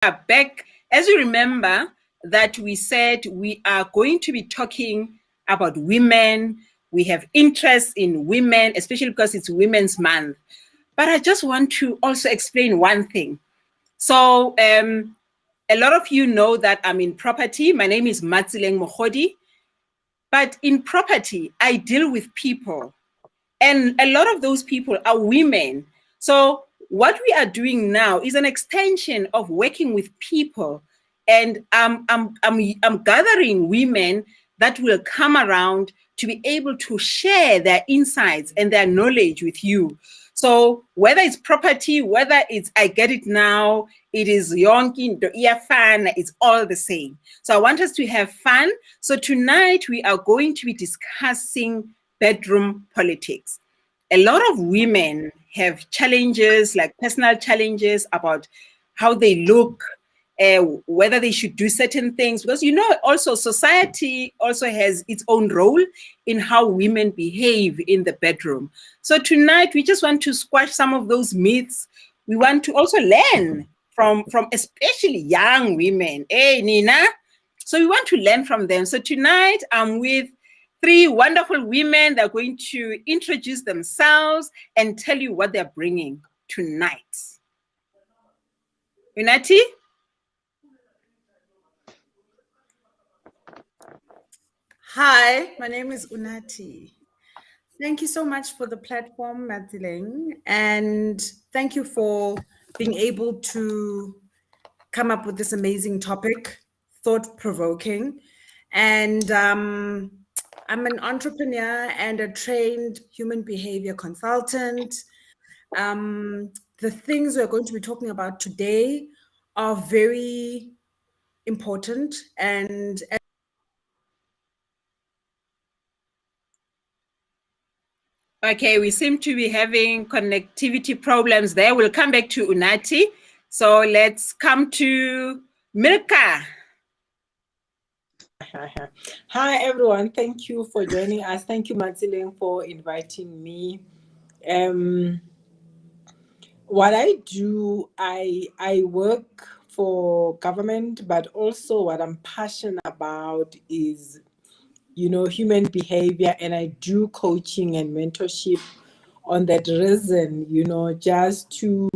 Back, as you remember, that we said we are going to be talking about women. We have interest in women, especially because it's Women's Month. But I just want to also explain one thing. So a lot of you know that I'm in property. My name is Matsileng Mohodi. But in property, I deal with people. And a lot of those people are women. So what we are doing now is an extension of working with people. And I'm gathering women that will come around to be able to share their insights and their knowledge with you. So whether it's property, whether it's I get it now, it is yonke, fun, it's all the same. So I want us to have fun. So tonight we are going to be discussing bedroom politics. A lot of women have challenges, like personal challenges about how they look, whether they should do certain things, because also society also has its own role in how women behave in the bedroom. So tonight we just want to squash some of those myths. We want to also learn from especially young women. Hey, Nina. So we want to learn from them. So tonight I'm with three wonderful women that are going to introduce themselves and tell you what they're bringing tonight. Unati? Hi, my name is Unati. Thank you so much for the platform, Matsileng, and thank you for being able to come up with this amazing topic, thought-provoking. And I'm an entrepreneur and a trained human behavior consultant. The things we're going to be talking about today are very important, and Okay, we seem to be having connectivity problems there. We'll come back to Unati. So let's come to Milka. Hi, everyone. Thank you for joining us. Thank you, Matsileng, for inviting me. What I do, I work for government, but also what I'm passionate about is human behavior, and I do coaching and mentorship on that reason, just to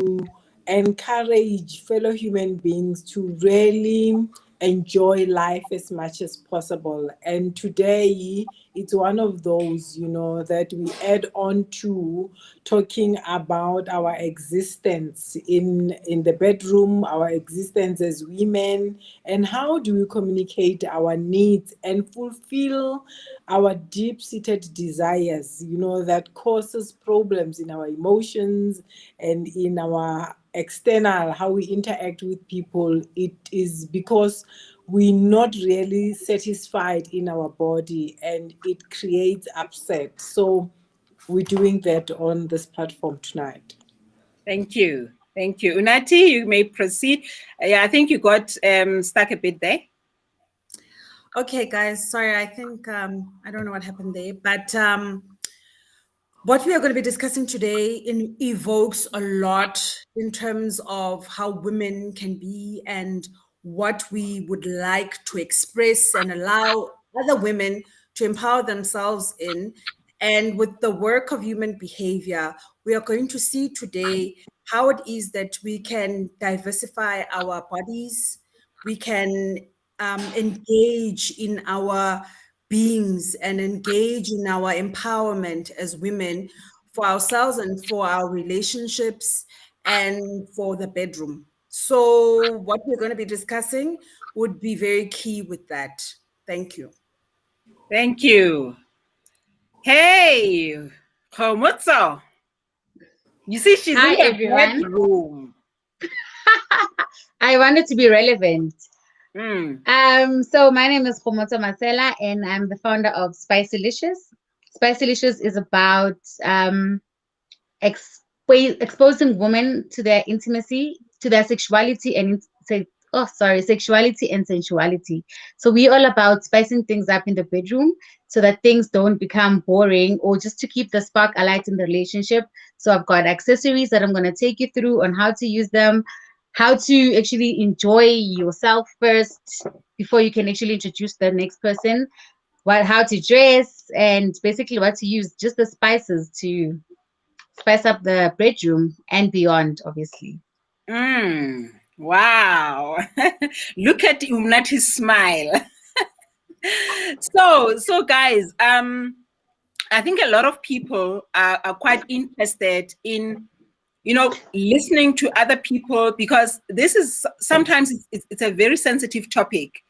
encourage fellow human beings to really enjoy life as much as possible. And today it's one of those, that we add on to talking about our existence in the bedroom, our existence as women, and how do we communicate our needs and fulfill our deep-seated desires, that causes problems in our emotions and in our external, how we interact with people. It is because we're not really satisfied in our body, and it creates upset. So we're doing that on this platform tonight. Thank you. Thank you. Unati, you may proceed. Yeah, I think you got stuck a bit there. Okay, guys, sorry, I think, I don't know what happened there, but what we are going to be discussing today evokes a lot in terms of how women can be and what we would like to express and allow other women to empower themselves in. And with the work of human behavior, we are going to see today how it is that we can diversify our bodies, we can engage in our beings and engage in our empowerment as women for ourselves and for our relationships and for the bedroom. So what we're going to be discussing would be very key with that. Thank you. Thank you. Hey, Khomotso. You see, she's Hi, in the everyone. bedroom. I wanted to be relevant. So my name is Khomotso Masela, and I'm the founder of Spicelicious. Spicelicious is about exposing women to their intimacy, to their sexuality and sexuality and sensuality. So we're all about spicing things up in the bedroom so that things don't become boring, or just to keep the spark alight in the relationship. So I've got accessories that I'm going to take you through on how to use them, how to actually enjoy yourself first before you can actually introduce the next person, how to dress, and basically what to use, just the spices to spice up the bedroom and beyond, obviously. Wow. Look at Umnati's smile. So guys, I think a lot of people are quite interested in, listening to other people, because this is sometimes it's a very sensitive topic.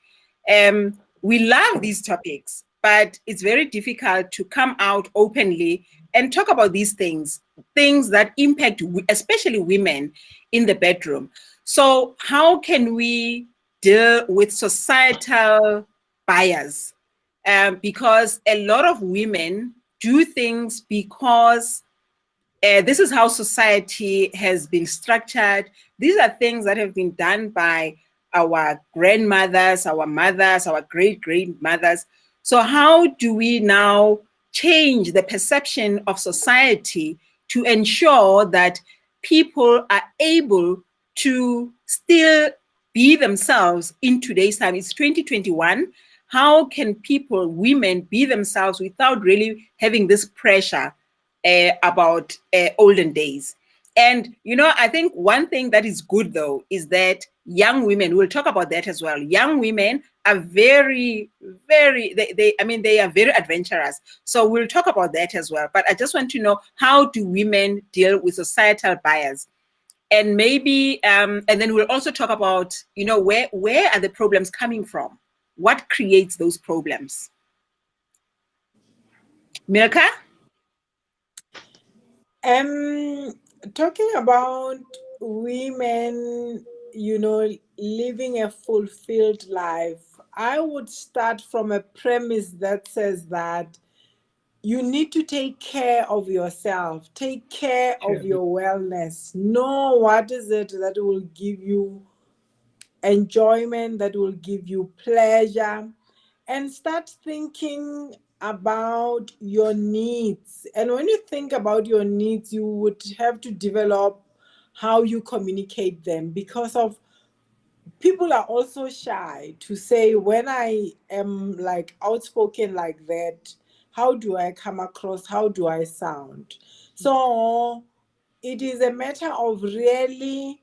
We love these topics, but it's very difficult to come out openly and talk about these things that impact especially women in the bedroom. So how can we deal with societal bias? Because a lot of women do things because this is how society has been structured. These are things that have been done by our grandmothers, our mothers, our great-grandmothers. So how do we now change the perception of society to ensure that people are able to still be themselves in today's time? It's 2021. How can women, be themselves without really having this pressure about olden days? And, I think one thing that is good, though, is that young women, we'll talk about that as well. Young women are very, very, they are very adventurous. So we'll talk about that as well. But I just want to know, how do women deal with societal bias? And maybe, and then we'll also talk about, where are the problems coming from? What creates those problems? Milka? Talking about women, living a fulfilled life, I would start from a premise that says that you need to take care of yourself, take care of your wellness, know what is it that will give you enjoyment, that will give you pleasure, and start thinking about your needs. And when you think about your needs, you would have to develop how you communicate them, because of people are also shy to say, when I am like outspoken like that, how do I come across, how do I sound? So it is a matter of really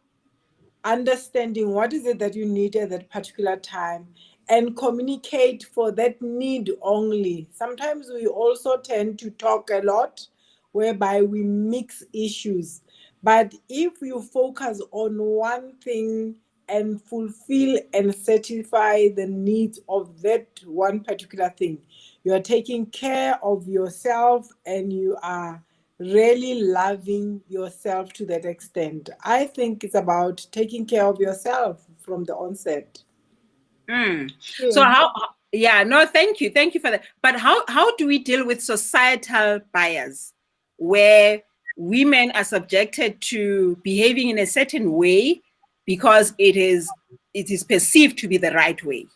understanding what is it that you need at that particular time and communicate for that need only. Sometimes we also tend to talk a lot, whereby we mix issues. But if you focus on one thing and fulfill and satisfy the needs of that one particular thing, you are taking care of yourself and you are really loving yourself to that extent. I think it's about taking care of yourself from the onset. So thank you for that. But how do we deal with societal bias, where women are subjected to behaving in a certain way because it is perceived to be the right way?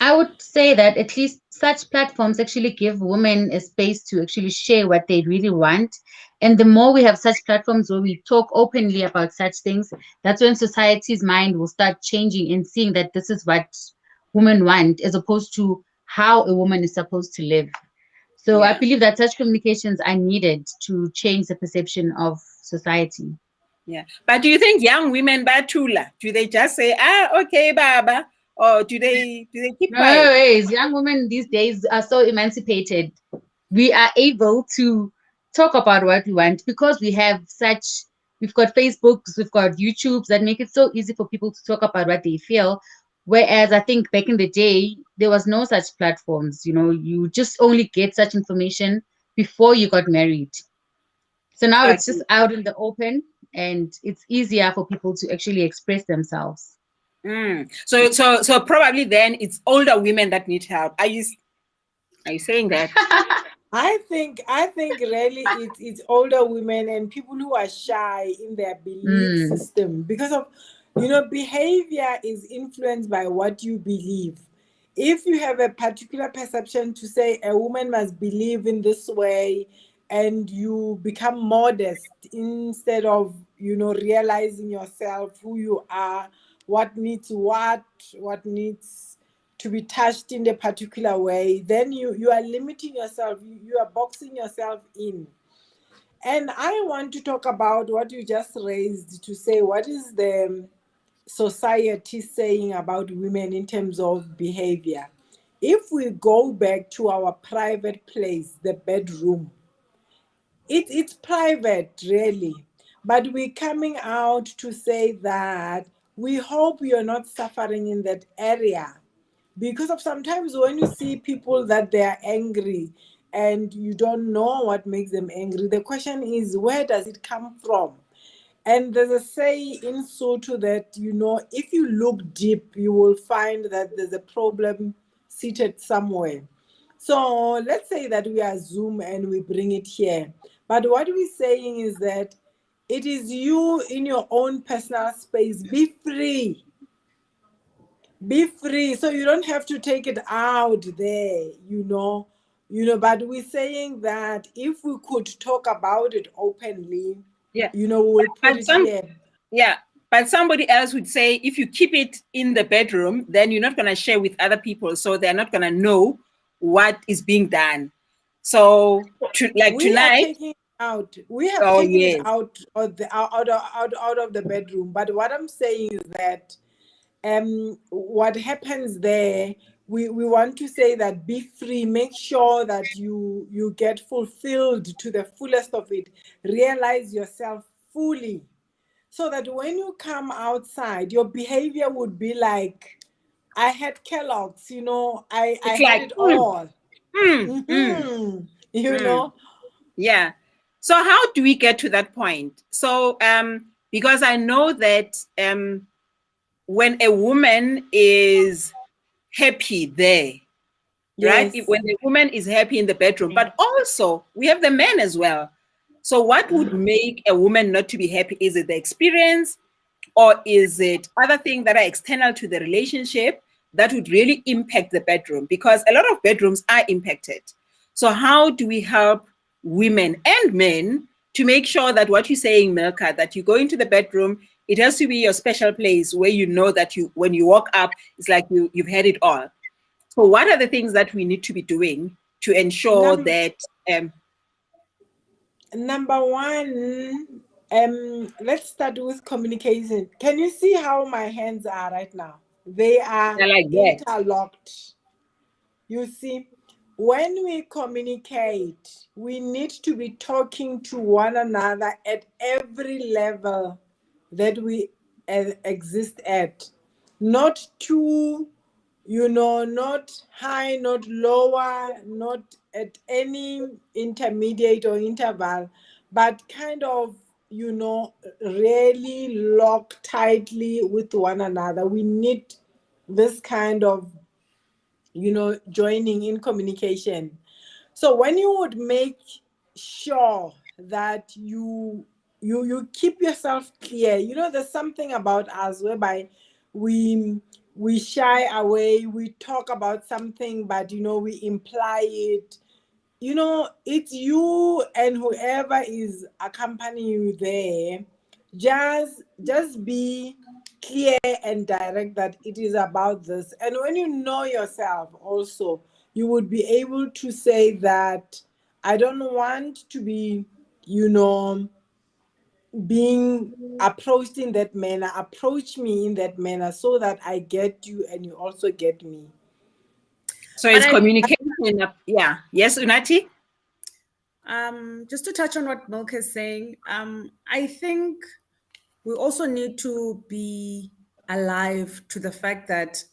I would say that at least such platforms actually give women a space to actually share what they really want. And the more we have such platforms where we talk openly about such things, that's when society's mind will start changing and seeing that this is what women want, as opposed to how a woman is supposed to live. So I believe that such communications are needed to change the perception of society. Yeah. But do you think young women, Batula, do they just say, okay, Baba? Or do they keep quiet? No ways. Young women these days are so emancipated. We are able to talk about what we want because we've got Facebooks, we've got YouTubes that make it so easy for people to talk about what they feel. Whereas I think back in the day, there was no such platforms. You just only get such information before you got married. So now it's just out in the open, and it's easier for people to actually express themselves. So probably then it's older women that need help. Are you saying that? I think really it's older women and people who are shy in their belief system, because of behavior is influenced by what you believe. If you have a particular perception to say a woman must believe in this way, and you become modest instead of realizing yourself, who you are, what needs what needs to be touched in a particular way, then you are limiting yourself, you are boxing yourself in. And I want to talk about what you just raised, to say what is the society saying about women in terms of behavior. If we go back to our private place, the bedroom, it's private really, but we're coming out to say that we hope you're not suffering in that area, because of sometimes when you see people that they are angry and you don't know what makes them angry, the question is, where does it come from? And there's a say in Sotho that, if you look deep, you will find that there's a problem seated somewhere. So let's say that we assume and we bring it here. But what we're saying is that it is you in your own personal space. Be free. Be free. So you don't have to take it out there, but we're saying that if we could talk about it openly, Yeah. we'll put it here. Yeah. But somebody else would say, if you keep it in the bedroom, then you're not going to share with other people. So they're not going to know what is being done. So tonight. We have taken it out of the bedroom. But what I'm saying is that what happens there, we want to say that be free, make sure that you get fulfilled to the fullest of it, realize yourself fully, so that when you come outside, your behavior would be like, I had Kellogg's, I had it all. Yeah. So how do we get to that point? So because I know that when a woman is happy there, right? When the woman is happy in the bedroom, but also we have the men as well. So what would make a woman not to be happy? Is it the experience, or is it other things that are external to the relationship that would really impact the bedroom? Because a lot of bedrooms are impacted. So how do we help women and men to make sure that what you're saying, Milka, that you go into the bedroom, it has to be your special place where you know that when you walk up, it's like you've had it all. So what are the things that we need to be doing to ensure that number one, let's start with communication. Can you see how my hands are right now? They are like interlocked. You see, when we communicate, we need to be talking to one another at every level that we exist at. Not too, not high, not lower, not at any intermediate or interval, but kind of, really lock tightly with one another. We need this kind of, joining in communication. So when you would make sure that you keep yourself clear, there's something about us whereby we shy away, we talk about something, but we imply it. It's you and whoever is accompanying you there. Just be clear and direct that it is about this. And when you know yourself also, you would be able to say that I don't want to be, being approached in that manner. Approach me in that manner so that I get you and you also get me. So it's communication. Yeah. Yes, Unati? Just to touch on what Milk is saying, I think we also need to be alive to the fact that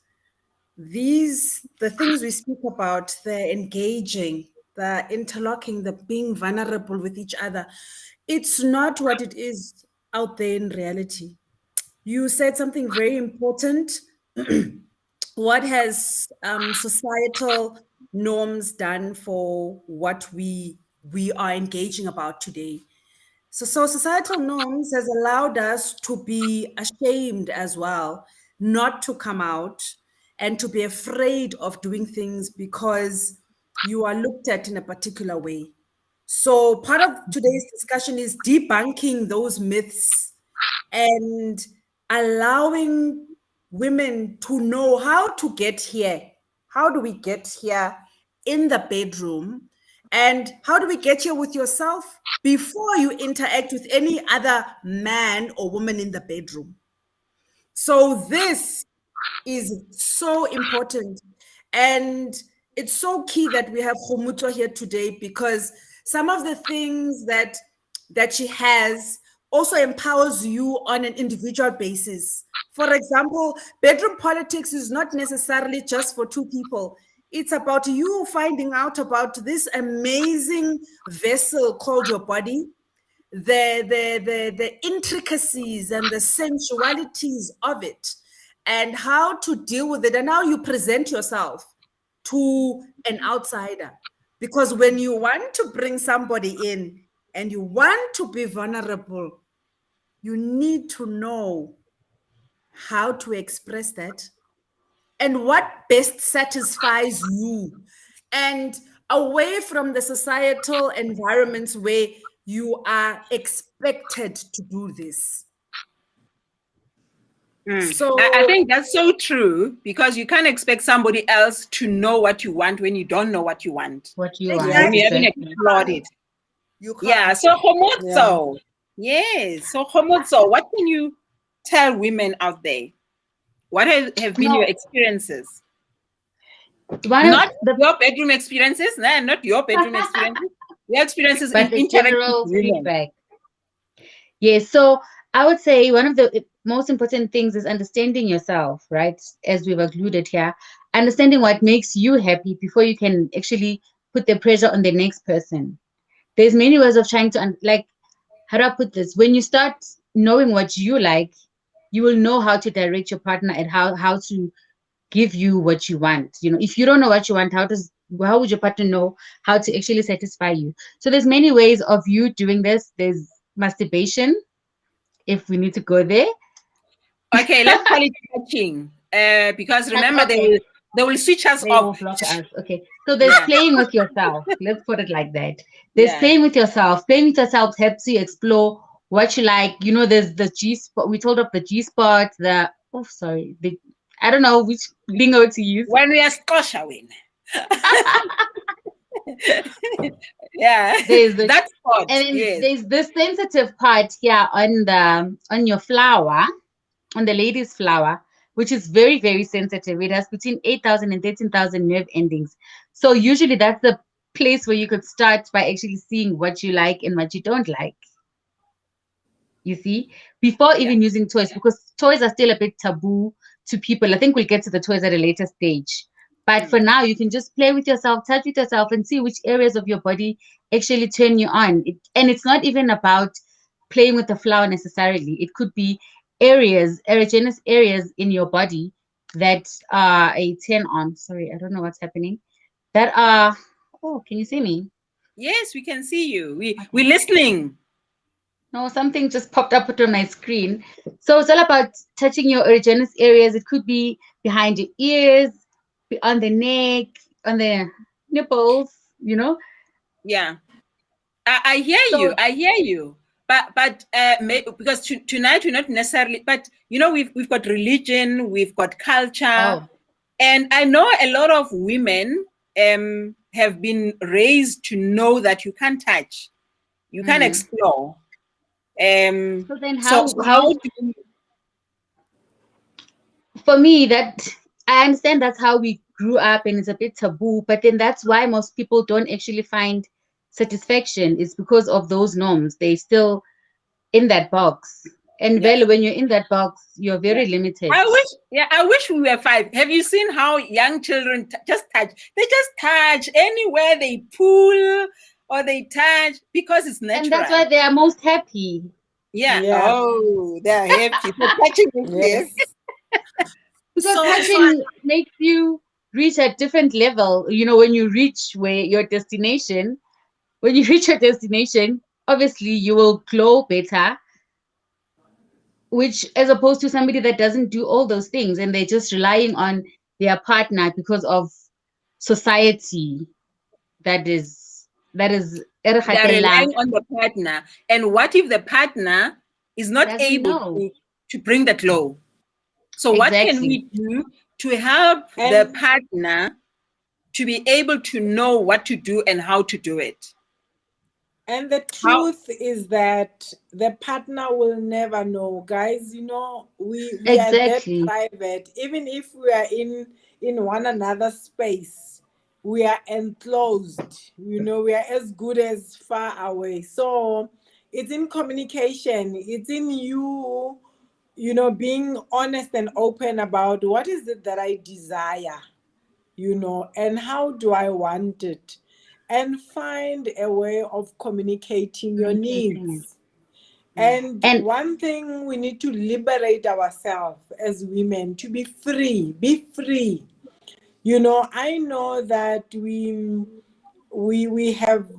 the things we speak about, the engaging, the interlocking, the being vulnerable with each other, it's not what it is out there in reality. You said something very important. What has societal norms done for what we are engaging about today? So societal norms has allowed us to be ashamed as well, not to come out and to be afraid of doing things because you are looked at in a particular way. So part of today's discussion is debunking those myths and allowing women to know how to get here. How do we get here in the bedroom? And how do we get here with yourself before you interact with any other man or woman in the bedroom? So this is so important. And it's so key that we have Khomutso here today, because some of the things that she has also empowers you on an individual basis. For example, bedroom politics is not necessarily just for two people. It's about you finding out about this amazing vessel called your body, the intricacies and the sensualities of it, and how to deal with it, and how you present yourself to an outsider. Because when you want to bring somebody in and you want to be vulnerable, you need to know how to express that and what best satisfies you, and away from the societal environments where you are expected to do this. So I think that's so true, because you can't expect somebody else to know what you want when you don't know what you want. What you want. When you haven't Exactly. explored it. you can't. Yeah. So Khomotso. Yes. So Khomotso, what can you tell women out there? What have been your experiences? One Not of the your bedroom experiences, nah, not your bedroom experiences. Your experiences in but the interacting general with women. feedback. Yes, so I would say one of the most important things is understanding yourself, right? As we've alluded here, understanding what makes you happy before you can actually put the pressure on the next person. There's many ways of trying to like, how do I put this? When you start knowing what you like, you will know how to direct your partner and how to give you what you want. You know, if you don't know what you want, how would your partner know how to actually satisfy you? So there's many ways of you doing this. There's masturbation, if we need to go there. Okay, let's call it touching. Because remember, Okay. they will switch us They off. will block us. Okay. So there's playing with yourself. Let's put it like that. There's Yeah. playing with yourself. Playing with yourself helps you explore what you like. You know, there's the G spot. We told up the G spot, I don't know which lingo to use. When we are scoshawing. Yeah. There's the That spot. and then Yes. there's this sensitive part here on your flower, on the lady's flower, which is very, very sensitive. It has between 8,000 and 13,000 nerve endings. So usually that's the place where you could start by actually seeing what you like and what you don't like. You see, before even using toys, because toys are still a bit taboo to people. I think we'll get to the toys at a later stage. But for now, you can just play with yourself, touch with yourself, and see which areas of your body actually turn you on. And it's not even about playing with the flower necessarily. It could be erogenous areas in your body that are a turn on. Sorry, I don't know what's happening. That are, oh, can you see me? Yes, we can see you. We're listening. No, something just popped up on my screen. So it's all about touching your erogenous areas. It could be behind your ears, on the neck, on the nipples, you know. Yeah. I hear you. I hear you. But because tonight we're not necessarily. But you know, we've got religion, we've got culture, and I know a lot of women have been raised to know that you can't touch, you can't explore. So then how do you... For me, that I understand that's how we grew up and it's a bit taboo, but then that's why most people don't actually find satisfaction, is because of those norms. They still in that box. And when you're in that box, you're very limited. I wish we were 5. Have you seen how young children just touch? They just touch anywhere they pull or they touch because it's natural. And that's why they are most happy. Yeah. Oh, they're happy for touching this. Because touching makes you reach a different level. You know, when you reach your destination, obviously you will glow better. Which, as opposed to somebody that doesn't do all those things and they're just relying on their partner because of society, they're relying on the partner. And what if the partner is not Doesn't able know. to bring that glow. So what can we Exactly. do to help the And partner to be able to know what to do and how to do it? And the How? truth is that the partner will never know, guys. We are that Exactly. private. Even if we are in one another's space, we are enclosed. We are as good as far away. So it's in communication. It's in you, being honest and open about what is it that I desire, and how do I want it, and find a way of communicating your Communicating it. needs. And And one thing, we need to liberate ourselves as women to be free. Be free. I know that we have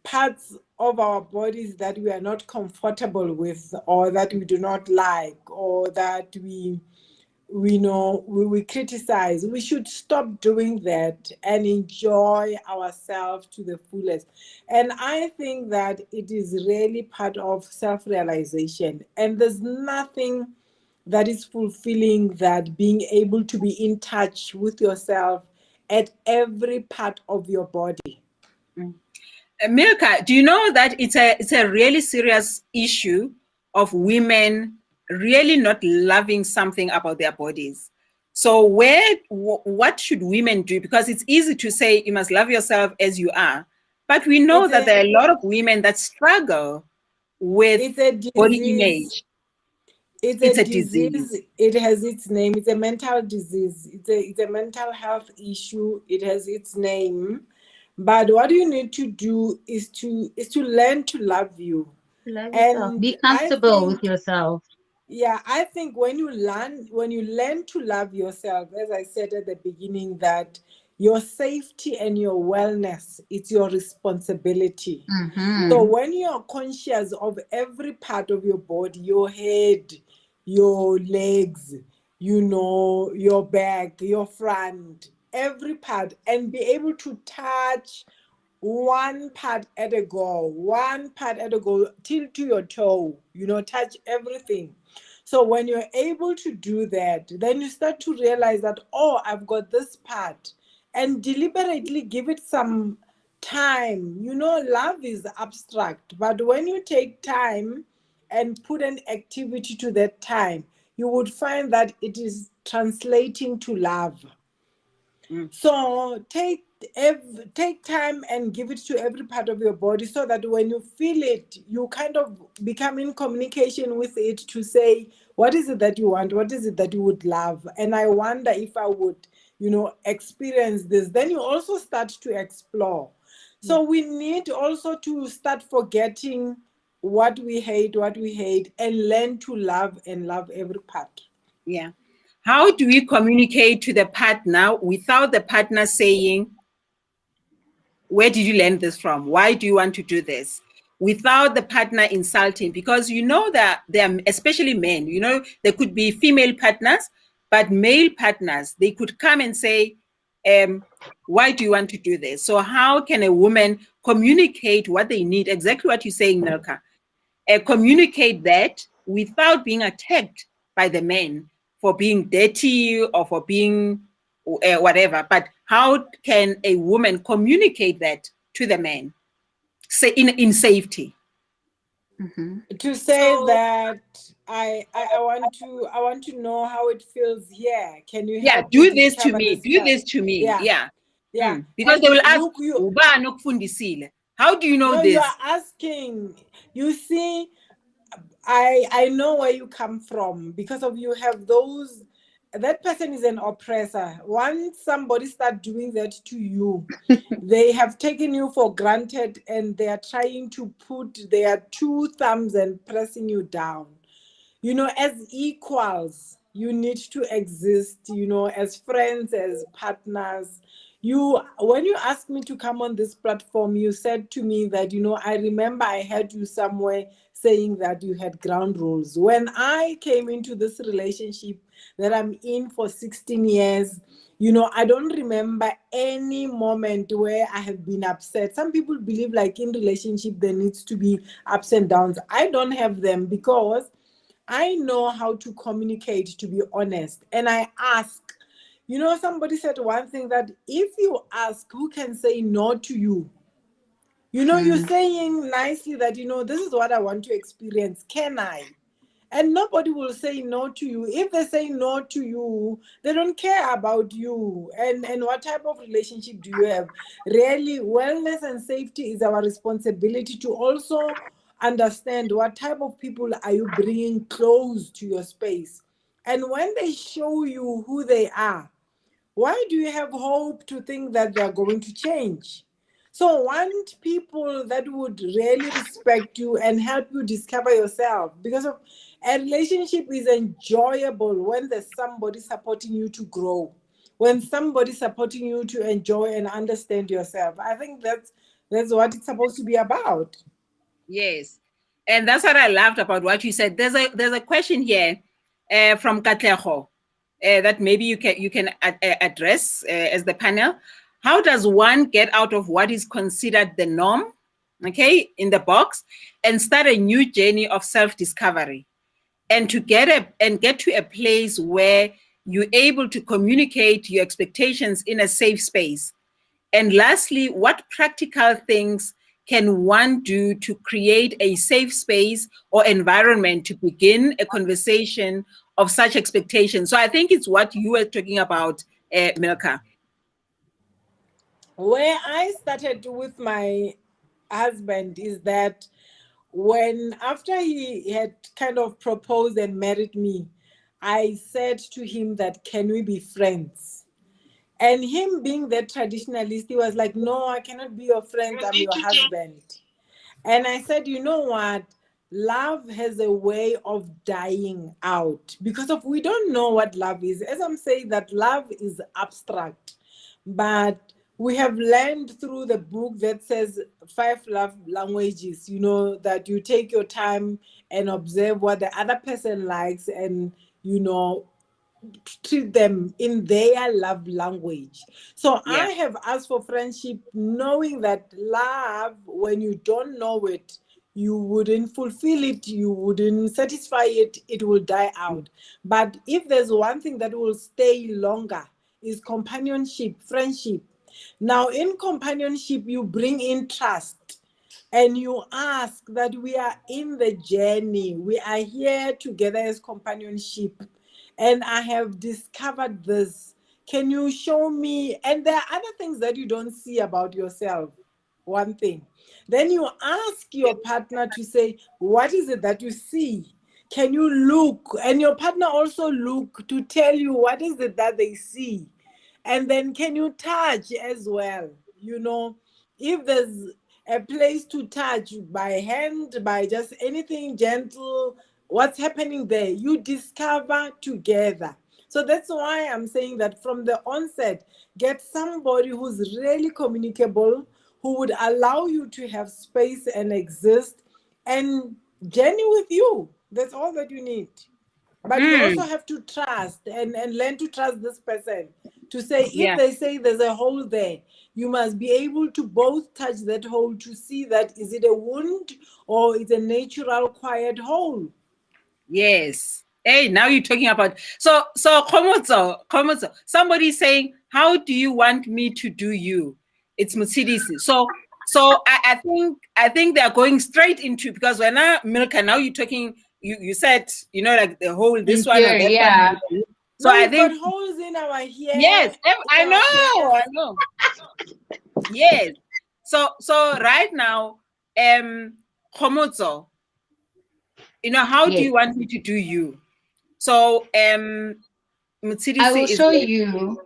parts of our bodies that we are not comfortable with, or that we do not like, or that we criticize. We should stop doing that and enjoy ourselves to the fullest. And I think that it is really part of self-realization, and there's nothing that is fulfilling that being able to be in touch with yourself at every part of your body. Milka, do you know that it's a really serious issue of women really not loving something about their bodies? So what should women do? Because it's easy to say you must love yourself as you are, but we know It's that a there are a lot of women that struggle with it's a body disease. image. It's a It's a disease. disease. It has its name. It's a mental disease. It's a mental health issue. It has its name. But what you need to do is to learn to love you. love yourself. And Be comfortable with yourself. I think when you learn to love yourself, as I said at the beginning, that your safety and your wellness, it's your responsibility. So Mm-hmm. when you're conscious of every part of your body, your head, your legs, your back, your front, every part, and be able to touch one part at a go, till to your toe, touch everything. So when you're able to do that, then you start to realize that, oh, I've got this part, and deliberately give it some time. Love is abstract, but when you take time and put an activity to that time, you would find that it is translating to love. Mm. So take time and give it to every part of your body, so that when you feel it, you kind of become in communication with it to say, what is it that you want? What is it that you would love? And I wonder if I would, experience this. Then you also start to explore. So we need also to start forgetting what we hate, and learn to love and love every part. Yeah. How do we communicate to the partner without the partner saying, where did you learn this from? Why do you want to do this? Without the partner insulting, because that there are, especially men, there could be female partners, but male partners, they could come and say, why do you want to do this? So how can a woman communicate what they need? Exactly what you're saying, Nelka. Communicate that without being attacked by the men for being dirty or for being whatever. But how can a woman communicate that to the man, say in safety? Mm-hmm. To say So that I want to know how it feels here. Can you Yeah, help me do this to discover me. this Do part? this to me. Yeah, Yeah. yeah. Because they And will ask, you "Ubani okufundisile?" How do you know no, you this? are asking. You see, I know where you come from, because of you have those. That person is an oppressor. Once somebody start doing that to you, they have taken you for granted, and they are trying to put their two thumbs and pressing you down. As equals, you need to exist, as friends, as partners. When you asked me to come on this platform, you said to me that, I remember I heard you somewhere saying that you had ground rules. When I came into this relationship that I'm in for 16 years, you know, I don't remember any moment where I have been upset. Some people believe like in relationship there needs to be ups and downs. I don't have them because I know how to communicate, to be honest. And I ask. You know, somebody said one thing, that if you ask, who can say no to you? You know, you're saying nicely that, you know, this is what I want to experience. Can I? And nobody will say no to you. If they say no to you, they don't care about you. And what type of relationship do you have? Really, wellness and safety is our responsibility to also understand what type of people are you bringing close to your space. And when they show you who they are, why do you have hope to think that they're going to change? So want people that would really respect you and help you discover yourself, because of a relationship is enjoyable when there's somebody supporting you to grow, when somebody's supporting you to enjoy and understand yourself. I think that's what it's supposed to be about. Yes, and that's what I loved about what you said. There's a question here from Katleho that maybe you can address as the panel. How does one get out of what is considered the norm, okay, in the box, and start a new journey of self-discovery, and to get to a place where you're able to communicate your expectations in a safe space? And lastly, what practical things can one do to create a safe space or environment to begin a conversation of such expectations? So I think it's what you were talking about, Milka. Where I started with my husband is that when, after he had kind of proposed and married me, I said to him that, can we be friends? And him being the traditionalist, he was like, no, I cannot be your friend, I'm your husband. And I said, you know what? Love has a way of dying out because of, we don't know what love is. As I'm saying, that love is abstract, but we have learned through the book that says 5 love languages, you know, that you take your time and observe what the other person likes, and, you know, treat them in their love language. So Yeah. I have asked for friendship, knowing that love, when you don't know it, you wouldn't fulfill it, you wouldn't satisfy it, it will die out. But if there's one thing that will stay longer, is companionship, friendship. Now, in companionship, you bring in trust. And you ask that we are in the journey. We are here together as companionship. And I have discovered this. Can you show me? And there are other things that you don't see about yourself. One thing. Then you ask your partner to say, what is it that you see? Can you look? And your partner also look to tell you what is it that they see. And then can you touch as well? You know, if there's a place to touch by hand, by just anything gentle, what's happening there, you discover together. So that's why I'm saying that from the onset, get somebody who's really communicable, who would allow you to have space and exist and journey with you. That's all that you need. But you also have to trust and learn to trust this person. To say, if they say there's a hole there, you must be able to both touch that hole to see that, is it a wound or it's a natural quiet hole? Yes. Hey, now you're talking about, so Komotso, somebody saying, how do you want me to do you? It's Mutsidisi. So I think they're going straight into, because when now Milka, now you're talking, you said, you know, like the whole this one or that yeah. one. So no, I think got holes in our hair. Yes, I know. Yes. So right now, Komotso, you know, how do you want me to do you? So Mutsidisi I will show you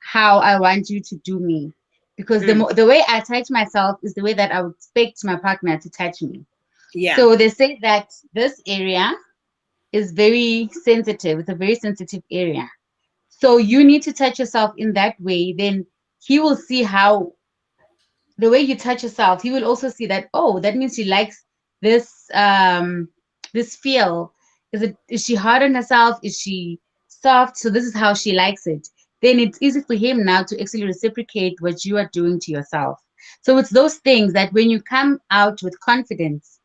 how I want you to do me, because the way I touch myself is the way that I would expect my partner to touch me. Yeah. So they say that this area is very sensitive. It's a very sensitive area. So you need to touch yourself in that way. Then he will see how the way you touch yourself, he will also see that, oh, that means she likes this this feel. Is she hard on herself? Is she soft? So this is how she likes it. Then it's easy for him now to actually reciprocate what you are doing to yourself. So it's those things that when you come out with confidence,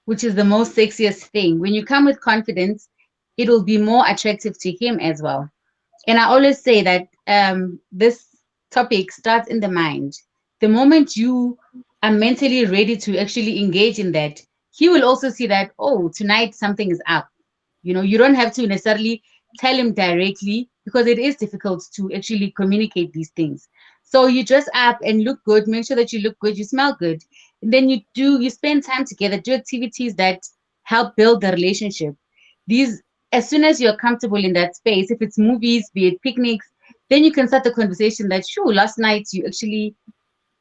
which is the most sexiest thing, when you come with confidence, it will be more attractive to him as well. And I always say that this topic starts in the mind. The moment you are mentally ready to actually engage in that, he will also see that, oh, tonight something is up. You know, you don't have to necessarily tell him directly because it is difficult to actually communicate these things. So you dress up and look good, make sure that you look good, you smell good. And then you spend time together, do activities that help build the relationship. These, as soon as you're comfortable in that space, if it's movies, be it picnics, then you can start the conversation that, sure, last night you actually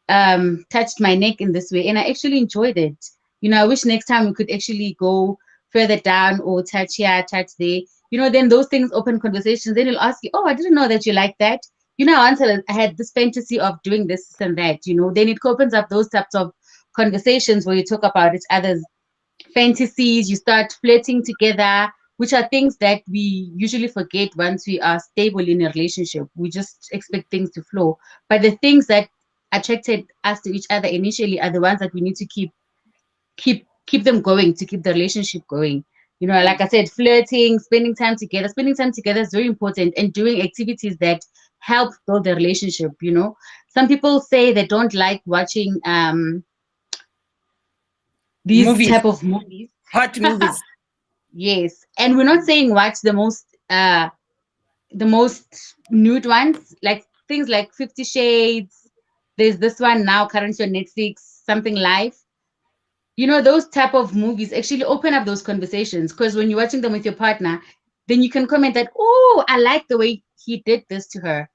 touched my neck in this way and I actually enjoyed it. You know, I wish next time we could actually go further down or touch here, touch there. You know, then those things open conversations. Then he'll ask you, oh, I didn't know that you like that. You know, once I had this fantasy of doing this and that, you know, then it opens up those types of conversations where you talk about each other's fantasies, you start flirting together, which are things that we usually forget once we are stable in a relationship. We just expect things to flow. But the things that attracted us to each other initially are the ones that we need to keep them going, to keep the relationship going. You know, like I said, flirting, spending time together. Spending time together is very important, and doing activities that help build the relationship. You know, some people say they don't like watching these Movies, type of movies. hot movies. Yes, and we're not saying watch the most nude ones, like things like 50 Shades. There's this one now currently on Netflix, something live. You know, those type of movies actually open up those conversations because when you're watching them with your partner, then you can comment that, oh, I like the way he did this to her.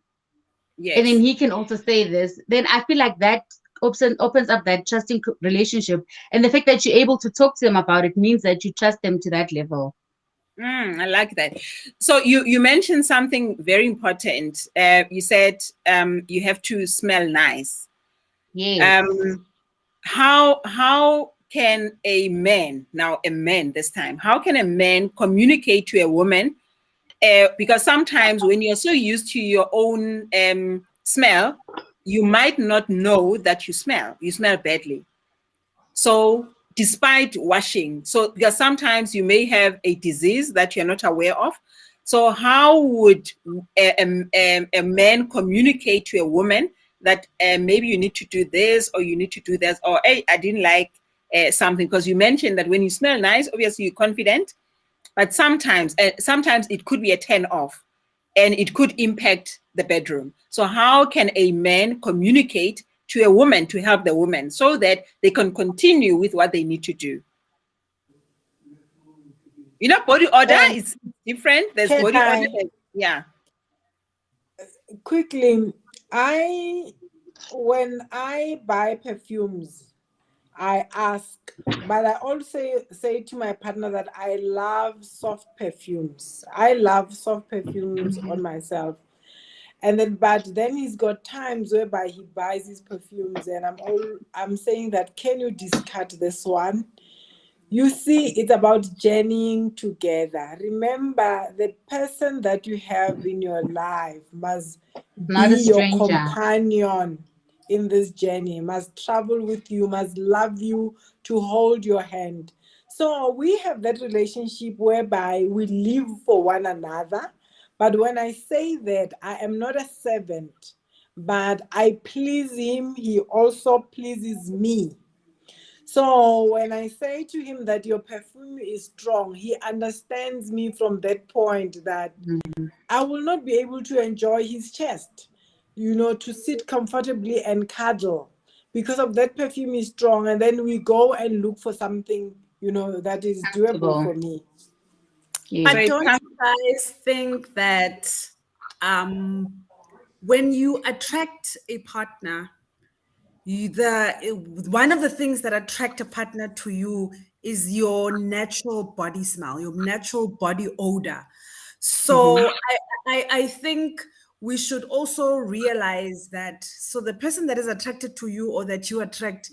And then Yes. he can also say this. Then I feel like that opens up that trusting relationship. And the fact that you're able to talk to them about it means that you trust them to that level. I like that. So you mentioned something very important. You said you have to smell nice. Yes. How can a man, now a man this time, how can a man communicate to a woman? Because sometimes when you're so used to your own smell, you might not know that you smell badly. So despite washing, so because sometimes you may have a disease that you're not aware of. So how would a man communicate to a woman that maybe you need to do this or you need to do this, or hey, I didn't like something? Because you mentioned that when you smell nice, obviously you're confident, but sometimes it could be a turn off and it could impact the bedroom. So how can a man communicate to a woman to help the woman so that they can continue with what they need to do? You know, body odor is different. There's Can body odor. Yeah. quickly, when I buy perfumes, I ask, but I also say to my partner that I love soft perfumes. I love soft perfumes on myself. And then, but then he's got times whereby he buys his perfumes, and I'm saying that, can you discard this one? You see, it's about journeying together. Remember, the person that you have in your life must Not a be your stranger. companion in this journey, must travel with you, must love you, to hold your hand. So we have that relationship whereby we live for one another. But when I say that, I am not a servant, but I please him, he also pleases me. So when I say to him that your perfume is strong, he understands me from that point that I will not be able to enjoy his chest, to sit comfortably and cuddle because of that perfume is strong. And then we go and look for something, that is doable for me. Yes. But don't you guys think that when you attract a partner, one of the things that attract a partner to you is your natural body smell, your natural body odor. So I think we should also realize that, so the person that is attracted to you or that you attract,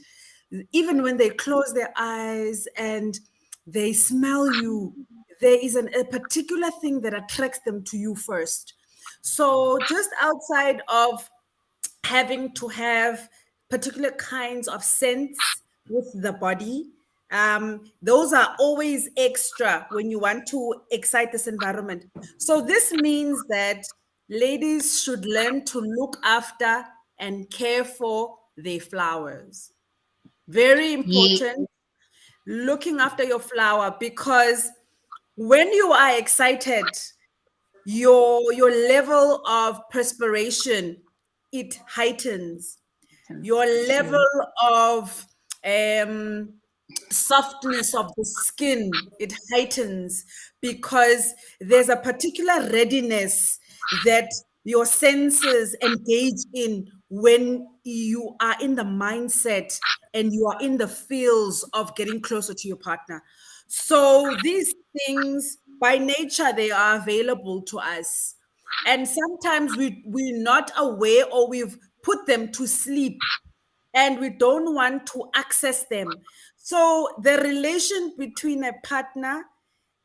even when they close their eyes and they smell you, there is a particular thing that attracts them to you first. So just outside of having to have particular kinds of scents with the body, those are always extra when you want to excite this environment. So this means that ladies should learn to look after and care for their flowers. Very Yeah. important, looking after your flower, because when you are excited, your level of perspiration, it heightens. Your level of um, softness of the skin, it heightens, because there's a particular readiness that your senses engage in when you are in the mindset and you are in the feels of getting closer to your partner. So these things by nature, they are available to us, and sometimes we're not aware, or we've put them to sleep and we don't want to access them. So the relation between a partner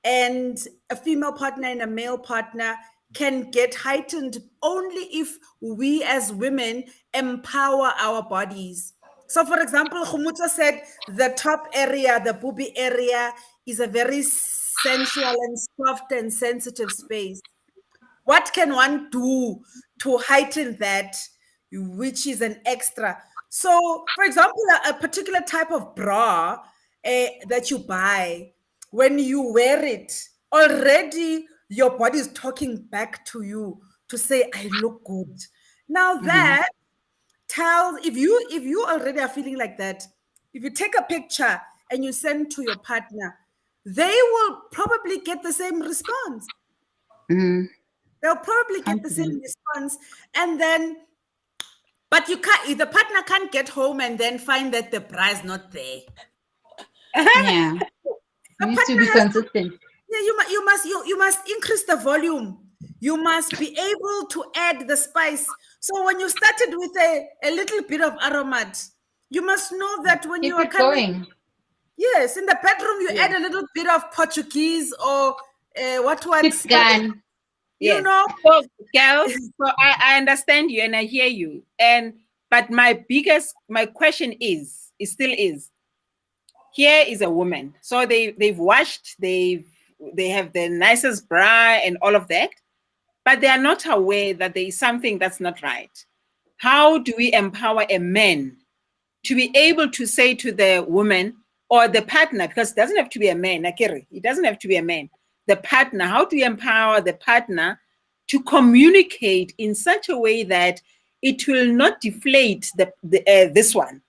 and a female partner and a male partner can get heightened only if we as women empower our bodies. So, for example, Khumuta said the top area, the booby area, is a very sensual and soft and sensitive space. What can one do to heighten that, which is an extra? So, for example, a particular type of bra that you buy, when you wear it, already your body is talking back to you to say, I look good. Now that tells, if you already are feeling like that, if you take a picture and you send to your partner, they will probably get the same response. Mm, They'll probably get the same response. And then, but you can't, the partner can't get home and then find that the bra is not there. yeah. The You need to partner be has to, consistent. yeah, you must increase the volume. You must be able to add the spice. So when you started with a little bit of aromat, you must know that when you Keep are it coming, going. yes, in the bedroom, you Yes. add a little bit of Portuguese or what Six spice, gun. you Yes. know. So, girls, so I understand you and I hear you. But my question still is, here is a woman. So they've washed, they have the nicest bra and all of that, but they are not aware that there is something that's not right. How do we empower a man to be able to say to the woman or the partner, because it doesn't have to be a man, Nakiri, it doesn't have to be a man, the partner, how do you empower the partner to communicate in such a way that it will not deflate this one?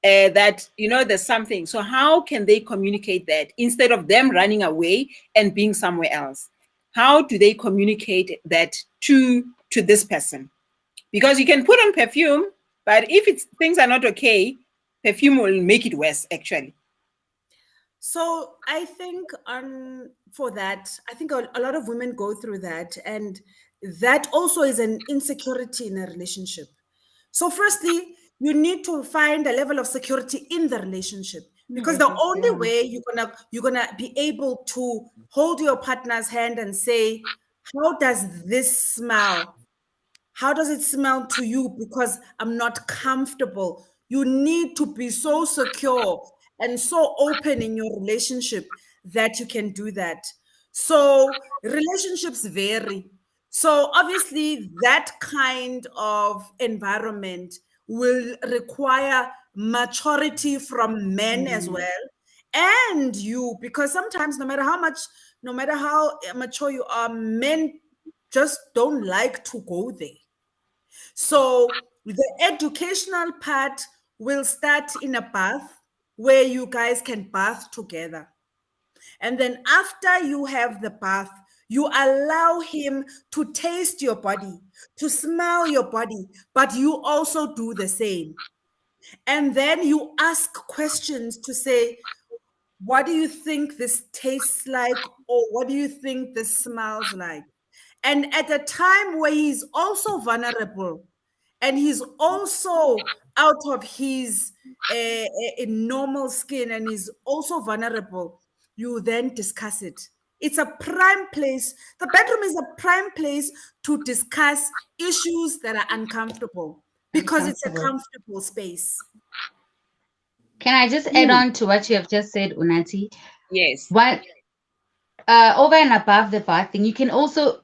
That there's something. So how can they communicate that instead of them running away and being somewhere else? How do they communicate that to this person? Because you can put on perfume, but if things are not okay, perfume will make it worse, actually. So I think for that, I think a lot of women go through that, and that also is an insecurity in a relationship. So firstly, you need to find a level of security in the relationship, because the only way you're gonna be able to hold your partner's hand and say, how does this smell? How does it smell to you? Because I'm not comfortable. You need to be so secure and so open in your relationship that you can do that. So relationships vary. So obviously, that kind of environment will require maturity from men as well, and you, because sometimes no matter how mature you are, men just don't like to go there. So the educational part will start in a bath where you guys can bath together. And then after you have the bath, you allow him to taste your body, to smell your body, but you also do the same. And then you ask questions to say, what do you think this tastes like? Or what do you think this smells like? And at a time where he's also vulnerable and he's also out of his normal skin and is also vulnerable, you then discuss it. It's a prime place. The bedroom is a prime place to discuss issues that are uncomfortable because it's a comfortable space. Can I just add on to what you have just said, Unati? Yes. What over and above the bathing, you can also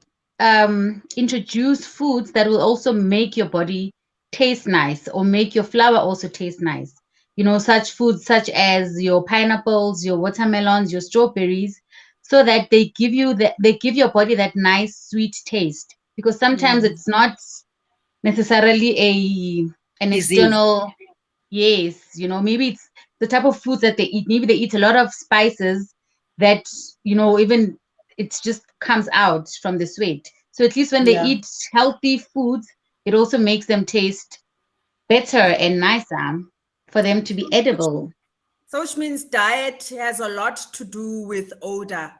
introduce foods that will also make your body taste nice or make your flour also taste nice. You know, such foods such as your pineapples, your watermelons, your strawberries, so that they give your body that nice sweet taste. Because sometimes it's not necessarily an Disease. external. Yes, you know, maybe it's the type of foods that they eat. Maybe they eat a lot of spices that, you know, even it just comes out from the sweat. So at least when they eat healthy foods, it also makes them taste better and nicer for them to be edible. So which means diet has a lot to do with odor.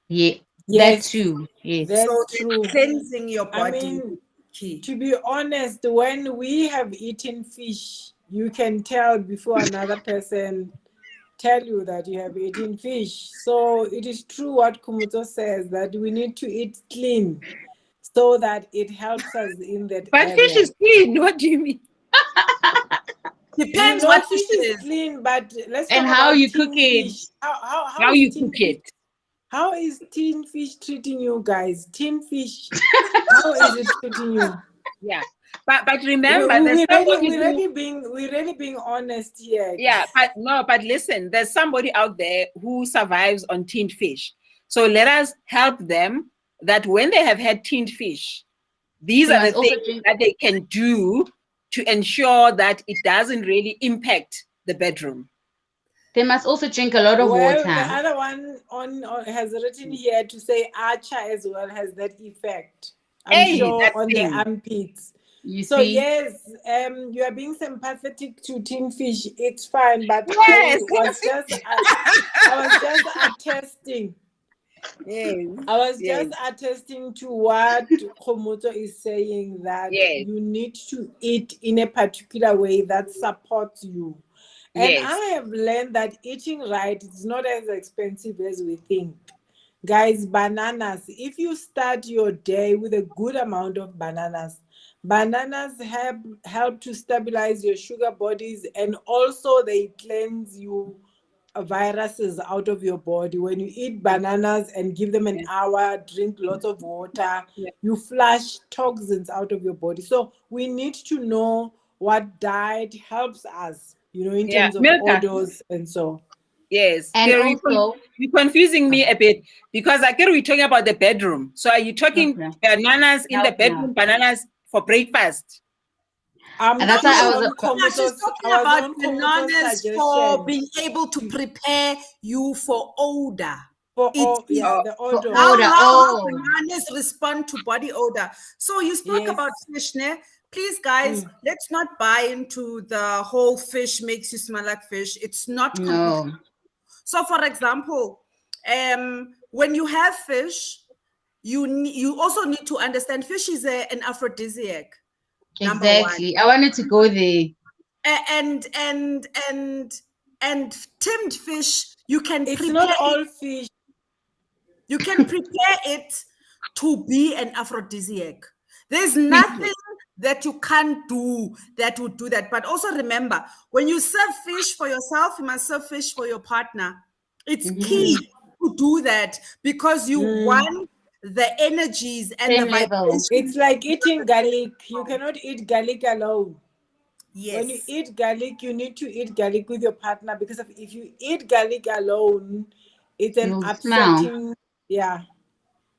Yeah, that Yes, too. Yes. that's So true. cleansing your body. I mean, key. to be honest, when we have eaten fish, you can tell before another person tell you that you have eaten fish. So it is true what Kumuto says, that we need to eat clean so that it helps us in that But fish area. is clean. What do you mean? Depends You know, what fish fish is is. clean, but let's And talk how about you cook tin it. fish. How How is you tin cook fish? it? How is tin fish treating you guys? Tin fish, how is it treating you? Yeah. But remember, there's We're somebody who, really being honest here. yeah, but listen, there's somebody out there who survives on tinned fish. So let us help them that when they have had tinned fish, these They are the must also things drink. that they can do to ensure that it doesn't really impact the bedroom. They must also drink a lot of Well, the water. other one on has written here to say Archer as well has that effect. I'm Hey, sure that on the thing. armpits. You So see? yes, you are being sympathetic to tin fish. It's fine, but Yes. I was just attesting. Yes. I was Yes. just attesting to what Komoto is saying, that Yes. you need to eat in a particular way that supports you. And Yes. I have learned that eating right is not as expensive as we think. Guys, bananas. If you start your day with a good amount of bananas, bananas help to stabilize your sugar bodies, and also they cleanse you viruses out of your body. When you eat bananas and give them an hour, drink lots of water, Yeah. you flush toxins out of your body. So we need to know what diet helps us, in Yeah. terms of Milka. odors and so. Yes. And also, You're confusing me a bit because I get we're talking about the bedroom. So are you talking okay. bananas in the bedroom, bananas for breakfast? I'm And that's why I was She's talking about bananas for being able to prepare you for odor. The odor. How bananas respond to body odor. So you spoke about fish, ne? Please, guys, let's not buy into the whole fish makes you smell like fish. It's not completely. So, for example, when you have fish, you also need to understand fish is an aphrodisiac. Exactly. I wanted to go there. And tinned fish, you can It's prepare not all fish. You can prepare it to be an aphrodisiac. There's nothing that you can't do that would do that. But also remember, when you serve fish for yourself, you must serve fish for your partner. It's key to do that because you want the energies and Same the level. vibrations. It's like eating garlic. You cannot eat garlic alone. Yes. When you eat garlic, you need to eat garlic with your partner, because if you eat garlic alone, it's an upsetting. Yeah.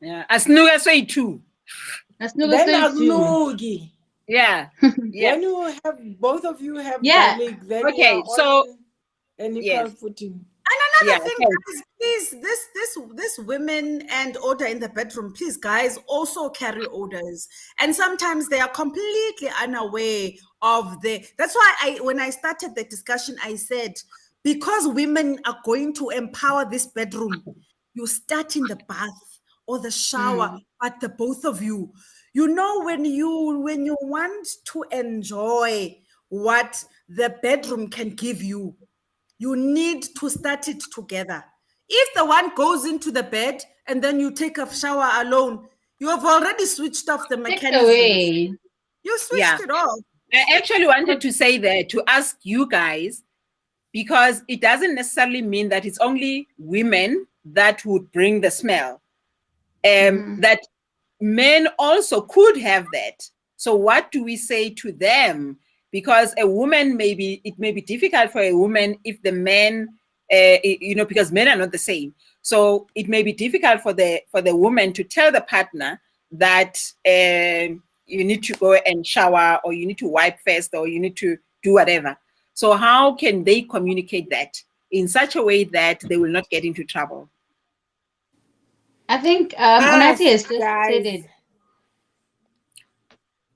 Yeah. Asnuga say too. Then agnugi. Yeah. Yeah. When you have both of you have Yeah. garlic, then you Okay. are So on an equal yes. footing. And another Yeah, thing, guys, please, this women and odor in the bedroom, please, guys, also carry odors, and sometimes they are completely unaware of the. That's why when I started the discussion, I said because women are going to empower this bedroom, you start in the bath or the shower, but the both of you, when you want to enjoy what the bedroom can give you. You need to start it together. If the one goes into the bed and then you take a shower alone, you have already switched off the Take mechanisms. away. You switched it off. I actually wanted to say that to ask you guys, because it doesn't necessarily mean that it's only women that would bring the smell. That men also could have that. So what do we say to them? Because a woman it may be difficult for a woman if the man, because men are not the same. So it may be difficult for the woman to tell the partner that you need to go and shower, or you need to wipe first, or you need to do whatever. So how can they communicate that in such a way that they will not get into trouble? I think Unati has just said it.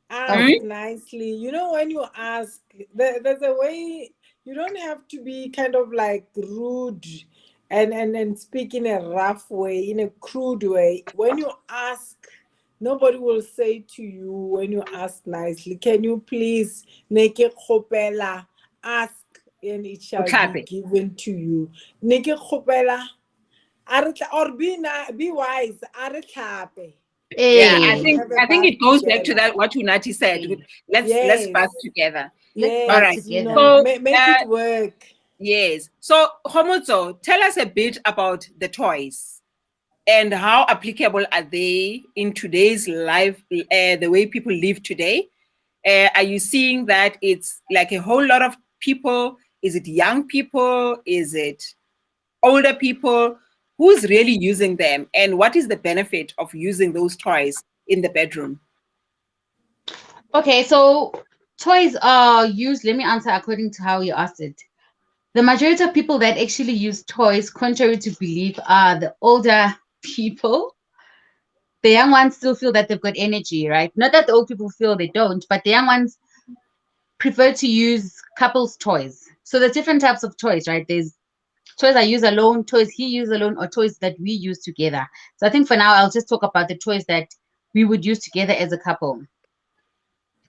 Ask nicely. You know, when you ask, there's a way. You don't have to be kind of like rude and speak in a rough way, in a crude way. When you ask, nobody will say to you, when you ask nicely, can you please neke khopela, ask and it shall be given to you. Neke khopela, or be wise, Yeah, I think it goes back to that what Unati said. Let's bath together. Yes, all right. You know, so make it work. Yes. So Homozo, tell us a bit about the toys and how applicable are they in today's life, the way people live today. Are you seeing that it's like a whole lot of people? Is it young people? Is it older people? Who's really using them? And what is the benefit of using those toys in the bedroom? Okay, so toys are used, let me answer according to how you asked it. The majority of people that actually use toys, contrary to belief, are the older people. The young ones still feel that they've got energy, right? Not that the old people feel they don't, but the young ones prefer to use couples toys. So there's different types of toys, right? There's toys I use alone, toys he uses alone, or toys that we use together. So I think for now, I'll just talk about the toys that we would use together as a couple,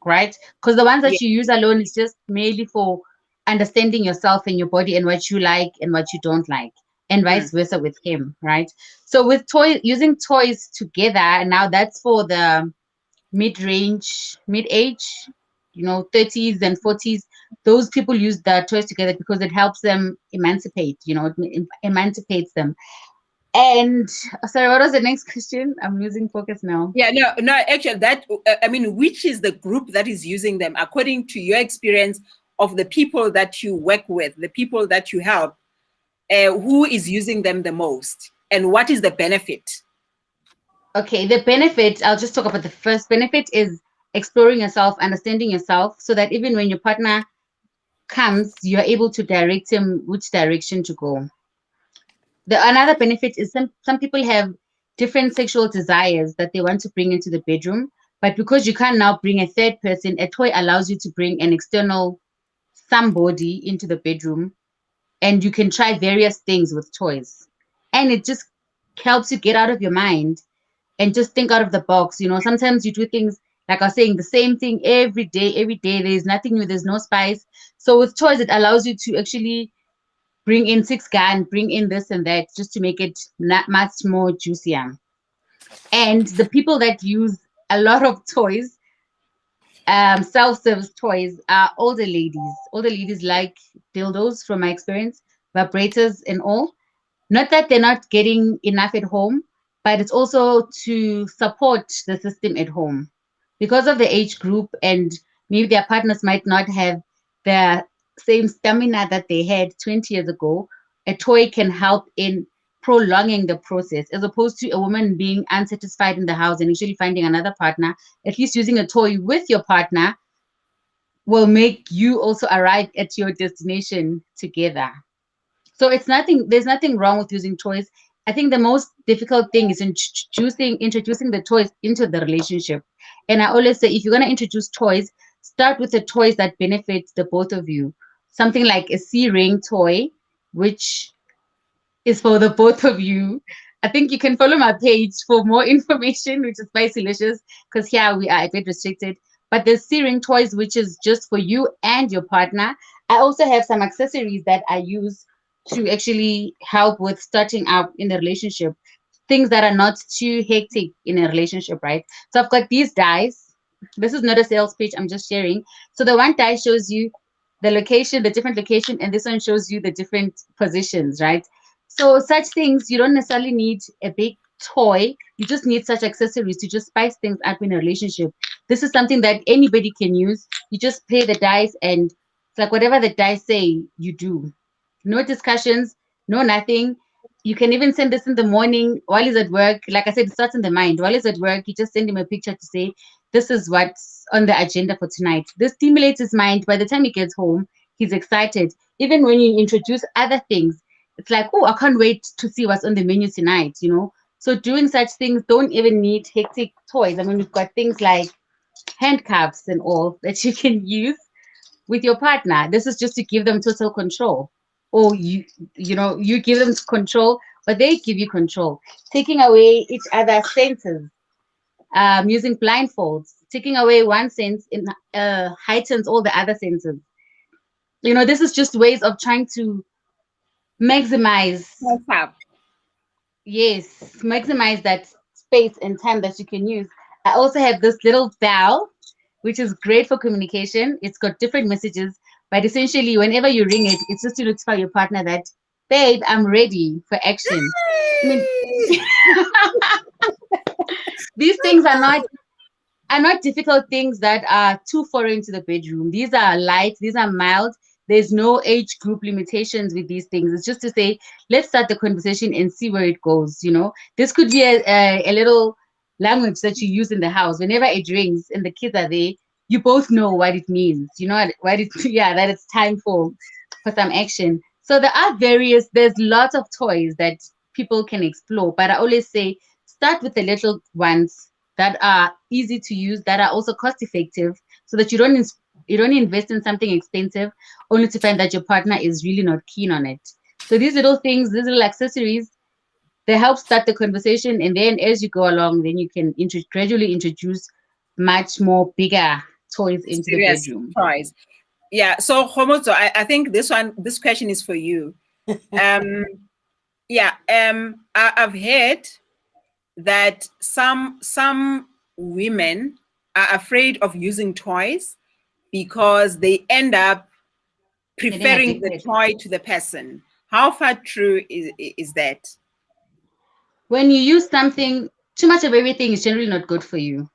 right? Because the ones that you use alone is just mainly for understanding yourself and your body and what you like and what you don't like, and vice versa with him, right? So with using toys together, now that's for the mid-age, 30s and 40s. Those people use the toys together because it helps them emancipate, it emancipates them. And sorry, what was the next question? I'm losing focus now. Yeah, no, actually, which is the group that is using them according to your experience of the people that you work with, the people that you help? Who is using them the most, and what is the benefit? Okay, the benefit, I'll just talk about the first benefit, is exploring yourself, understanding yourself, so that even when your partner comes, you're able to direct him which direction to go. Another benefit is some people have different sexual desires that they want to bring into the bedroom, but because you can't now bring a third person, a toy allows you to bring an external somebody into the bedroom, and you can try various things with toys, and it just helps you get out of your mind and just think out of the box. Sometimes you do things, like I was saying, the same thing every day. There's nothing new, there's no spice. So with toys, it allows you to actually bring in 6 guy and bring in this and that, just to make it much more juicier. And the people that use a lot of toys, self-service toys, are older ladies. Older ladies like dildos, from my experience, vibrators and all. Not that they're not getting enough at home, but it's also to support the system at home. Because of the age group, and maybe their partners might not have the same stamina that they had 20 years ago, a toy can help in prolonging the process, as opposed to a woman being unsatisfied in the house and actually finding another partner. At least using a toy with your partner will make you also arrive at your destination together. So there's nothing wrong with using toys. I think the most difficult thing is introducing the toys into the relationship. And I always say, if you're going to introduce toys, start with the toys that benefit the both of you. Something like a C-ring toy, which is for the both of you. I think you can follow my page for more information, which is Spicylicious, because here we are a bit restricted. but there's searing toys, which is just for you and your partner. I also have some accessories that I use to actually help with starting out in a relationship. Things that are not too hectic in a relationship, right? So I've got these dice. This is not a sales pitch, I'm just sharing. So the one die shows you the location, the different location, and this one shows you the different positions, right? So such things, you don't necessarily need a big toy. You just need such accessories to just spice things up in a relationship. This is something that anybody can use. You just play the dice, and it's like whatever the dice say, you do. No discussions, no nothing. You can even send this in the morning while he's at work. Like I said, it starts in the mind. While he's at work, you just send him a picture to say, this is what's on the agenda for tonight. This stimulates his mind. By the time he gets home, he's excited. Even when you introduce other things, it's like, oh, I can't wait to see what's on the menu tonight, you know? So doing such things don't even need hectic toys. I mean, we've got things like handcuffs and all that you can use with your partner. This is just to give them total control. Or you give them control, but they give you control. Taking away each other's senses, using blindfolds, taking away one sense in heightens all the other senses. You know, this is just ways of trying to maximize, yes, maximize that space and time that you can use. I also have this little bell, which is great for communication. It's got different messages, but essentially, whenever you ring it, it's just to notify your partner that, babe, I'm ready for action. I mean, these things are not difficult things that are too foreign to the bedroom. These are light, these are mild. There's no age group limitations with these things. It's just to say, let's start the conversation and see where it goes. You know, this could be a little language that you use in the house. Whenever it rings and the kids are there, you both know what it means. You know what it, yeah, that it's time for some action. So there are there's lots of toys that people can explore, but I always say start with the little ones that are easy to use, that are also cost effective, so that you don't invest in something expensive only to find that your partner is really not keen on it. So these little things, these little accessories, they help start the conversation, and then as you go along, then you can gradually introduce much more bigger toys into the Serious bedroom. toys. Yeah. So Homoto, I think this question is for you. Yeah. I've heard that some women are afraid of using toys because they end up preferring the toy to the person. How far true is that? When you use something, too much of everything is generally not good for you.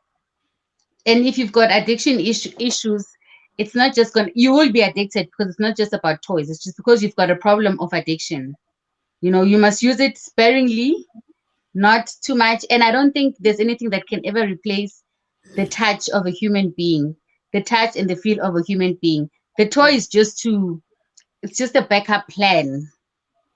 And if you've got addiction issues, it's not just you will be addicted because it's not just about toys. It's just because you've got a problem of addiction. You know, you must use it sparingly, not too much. And I don't think there's anything that can ever replace the touch of a human being, the touch and the feel of a human being. The toy is it's just a backup plan.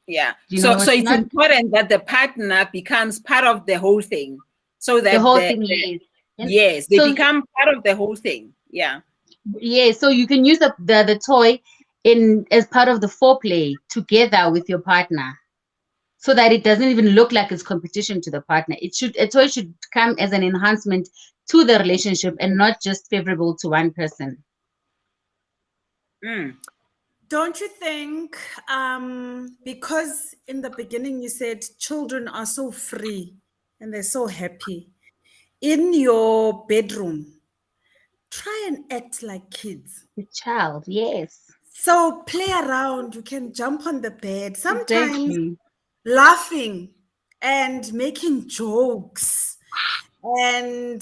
Yeah. You know, so it's not important that the partner becomes part of the whole thing, so that the whole thing. yes, they become part of the whole thing. Yeah. Yeah, so you can use the toy in as part of the foreplay together with your partner, so that it doesn't even look like it's competition to the partner. A toy should come as an enhancement to the relationship and not just favorable to one person. Don't you think, because in the beginning you said children are so free and they're so happy, in your bedroom, try and act like kids. The child, yes. So play around. You can jump on the bed, sometimes Exactly. laughing and making jokes and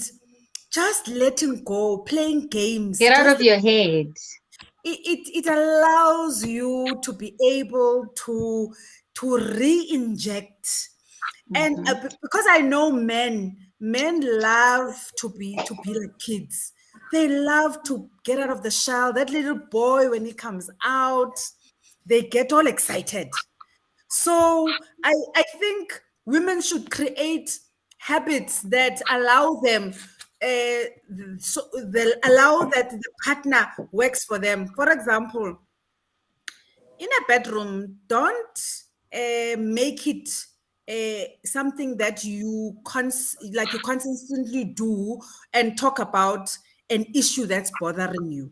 just letting go, playing games. Get out of your head. It allows you to be able to re-inject. And because I know men love to be like kids. They love to get out of the shell. That little boy, when he comes out, they get all excited. So I think women should create habits that allow them, so they'll allow that the partner works for them. For example, in a bedroom, don't make it something that you constantly do and talk about an issue that's bothering you.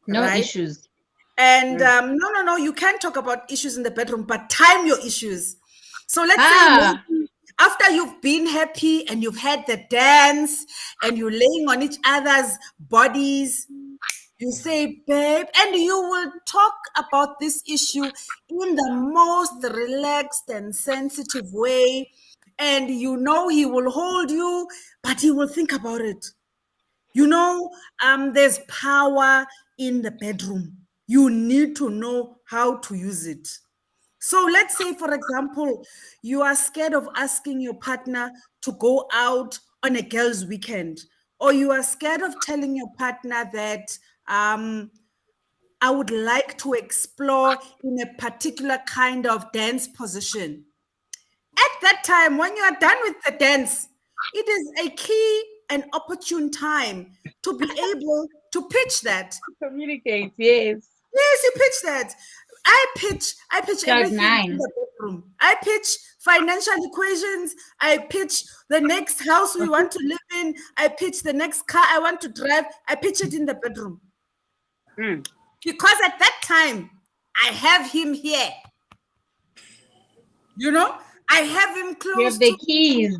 No right? issues. And no, you can't talk about issues in the bedroom, but time your issues. So let's say maybe after you've been happy and you've had the dance and you're laying on each other's bodies, you say, babe, and you will talk about this issue in the most relaxed and sensitive way. And you know he will hold you, but he will think about it. You know, there's power in the bedroom. You need to know how to use it. So let's say, for example, you are scared of asking your partner to go out on a girls' weekend, or you are scared of telling your partner that I would like to explore in a particular kind of dance position. At that time, when you are done with the dance, it is a key and opportune time to be able to pitch that. Communicate, yes. Yes, you pitch that. I pitch Cloud everything in nine. the bedroom. I pitch financial equations. I pitch the next house we want to live in. I pitch the next car I want to drive. I pitch it in the bedroom. Because at that time, I have him here. You know, I have him close. You have the keys.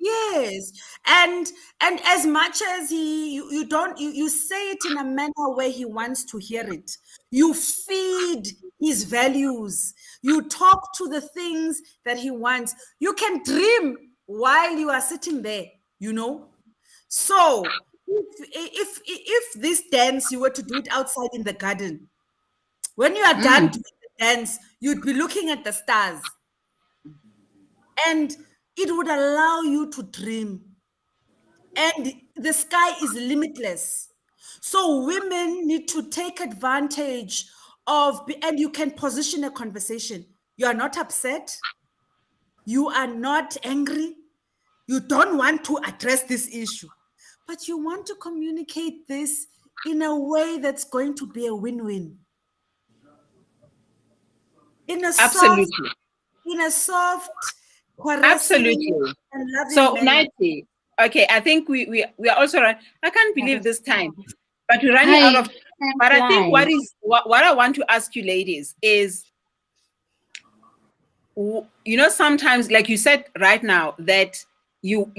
Yes, and as much as you say it in a manner where he wants to hear it. You feed his values. You talk to the things that he wants. You can dream while you are sitting there, you know. So if this dance you were to do it outside in the garden, when you are done doing the dance, you'd be looking at the stars. And it would allow you to dream. And the sky is limitless. So women need to take advantage of, and you can position a conversation. You are not upset. You are not angry. You don't want to address this issue, but you want to communicate this in a way that's going to be a win-win. Absolutely. In a soft, Absolutely. and loving So, manner. Nati, okay, I think we are also right. I can't believe this time, but we're running out of time. But I think what I want to ask you ladies is, you know, sometimes, like you said right now, that you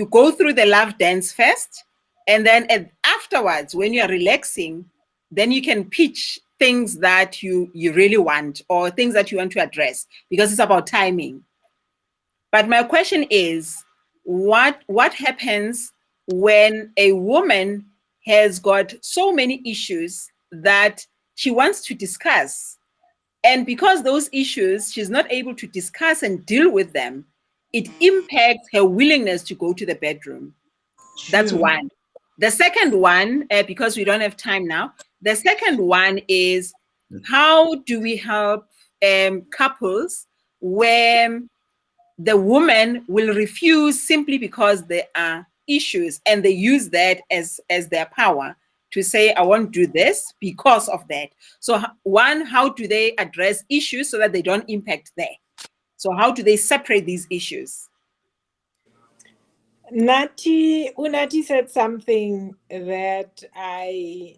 go through the love dance first, and then afterwards, when you're relaxing, then you can pitch things that you really want, or things that you want to address, because it's about timing. But my question is, what happens when a woman has got so many issues that she wants to discuss, and because those issues she's not able to discuss and deal with them, it impacts her willingness to go to the bedroom? True. That's one. The second one, because we don't have time now, the second one is, how do we help couples where the woman will refuse simply because there are issues, and they use that as their power to say, I won't do this because of that. So one, how do they address issues so that they don't impact there? So how do they separate these issues? Unati said something that I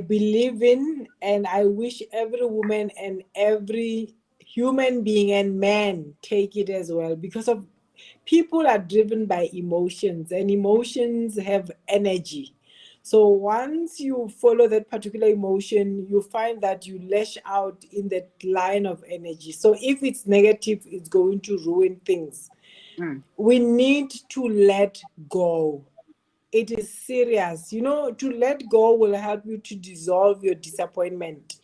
believe in, and I wish every woman and every human being and man take it as well, because of people are driven by emotions, and emotions have energy. So once you follow that particular emotion, you find that you lash out in that line of energy. So if it's negative, it's going to ruin things. We need to let go. It is serious. You know, to let go will help you to dissolve your disappointment,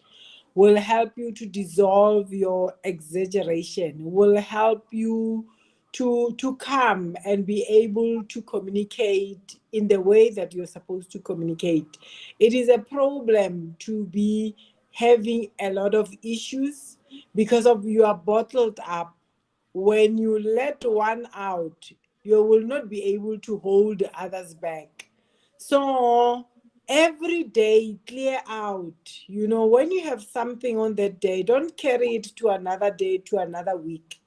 will help you to dissolve your exaggeration, will help you to come and be able to communicate in the way that you're supposed to communicate. It is a problem to be having a lot of issues because of you are bottled up. When you let one out, you will not be able to hold the others back. So every day, clear out. You know, when you have something on that day, don't carry it to another day, to another week.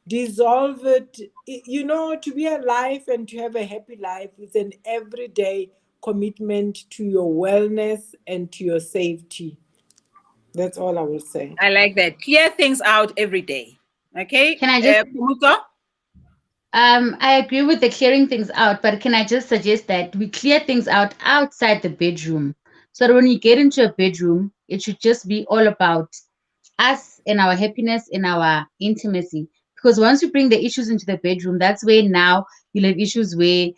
Dissolve it. You know, to be alive and to have a happy life is an everyday commitment to your wellness and to your safety. That's all I will say. I like that. Clear things out every day. Okay. Can I just Pumuko? I agree with the clearing things out, but can I just suggest that we clear things out outside the bedroom, so that when you get into a bedroom, it should just be all about us and our happiness and our intimacy. Because once you bring the issues into the bedroom, that's where now you'll have issues where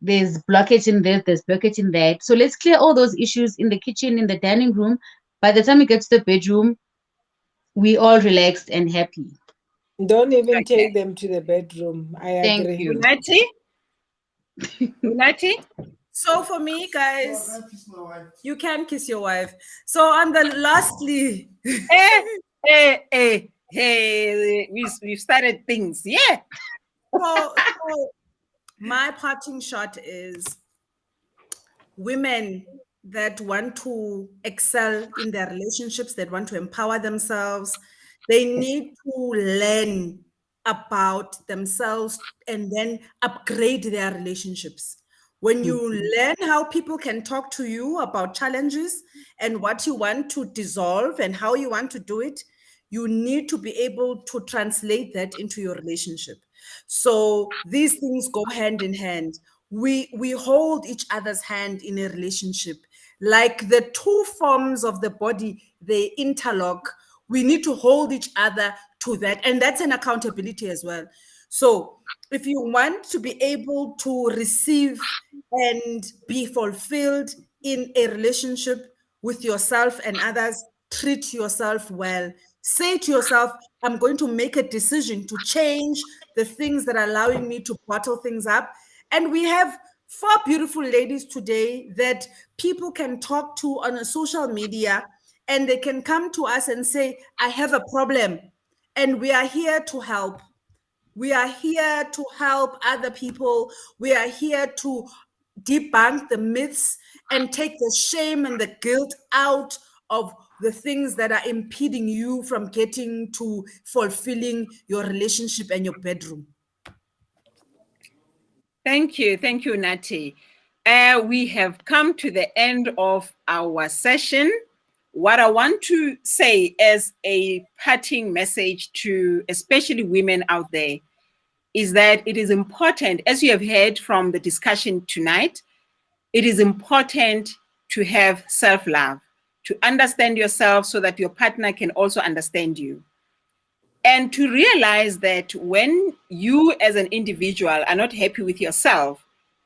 there's blockage in this, there's blockage in that. So let's clear all those issues in the kitchen, in the dining room. By the time we get to the bedroom, we all relaxed and happy. Don't even Okay. take them to the bedroom. I Thank agree. you. Unati? Unati? So for me, guys, you can kiss your wife. So on the lastly, Hey, we've started things. Yeah. so my parting shot is women that want to excel in their relationships, that want to empower themselves, they need to learn about themselves and then upgrade their relationships. When you learn how people can talk to you about challenges and what you want to dissolve and how you want to do it, you need to be able to translate that into your relationship. So these things go hand in hand. We hold each other's hand in a relationship. Like the two forms of the body, they interlock. We need to hold each other to that. And that's an accountability as well. So if you want to be able to receive and be fulfilled in a relationship with yourself and others, treat yourself well. Say to yourself, I'm going to make a decision to change the things that are allowing me to bottle things up. And we have 4 beautiful ladies today that people can talk to on a social media, and they can come to us and say, I have a problem, and we are here to help. We are here to help other people. We are here to debunk the myths and take the shame and the guilt out of the things that are impeding you from getting to fulfilling your relationship and your bedroom. Thank you, Nati. We have come to the end of our session. What I want to say as a parting message to especially women out there is that it is important, as you have heard from the discussion tonight, it is important to have self-love, to understand yourself so that your partner can also understand you. And to realize that when you as an individual are not happy with yourself,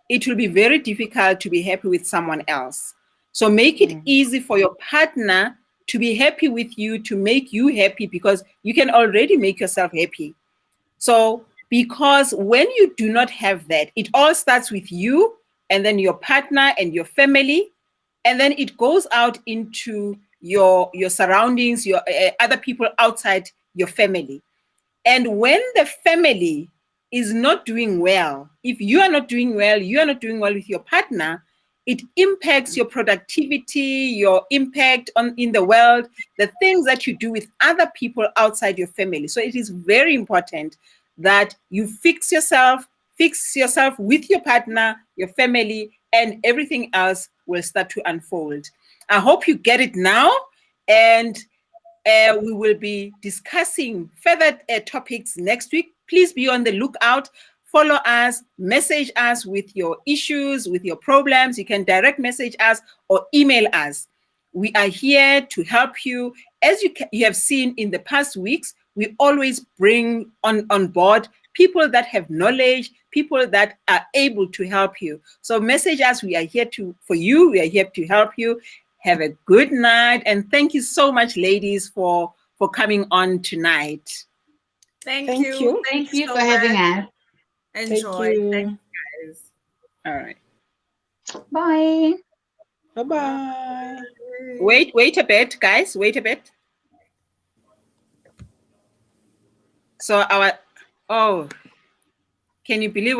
it will be very difficult to be happy with someone else. So make it easy for your partner to be happy with you, to make you happy, because you can already make yourself happy. So because when you do not have that, it all starts with you and then your partner and your family, and then it goes out into your surroundings, your other people outside your family. And when the family is not doing well, if you are not doing well, you are not doing well with your partner, it impacts your productivity, your impact in the world, the things that you do with other people outside your family. So it is very important that you fix yourself with your partner, your family, and everything else will start to unfold. I hope you get it now, and we will be discussing further topics next week. Please be on the lookout. Follow us, message us with your issues, with your problems. You can direct message us or email us. We are here to help you. As you have seen in the past weeks, we always bring on board people that have knowledge, people that are able to help you. So message us. We are here for you. We are here to help you. Have a good night. And thank you so much, ladies, for coming on tonight. Thank you. Thank you so for having much. us. Enjoy. Thank you, guys. All right. Bye. Bye-bye. Wait a bit, guys. Wait a bit. So can you believe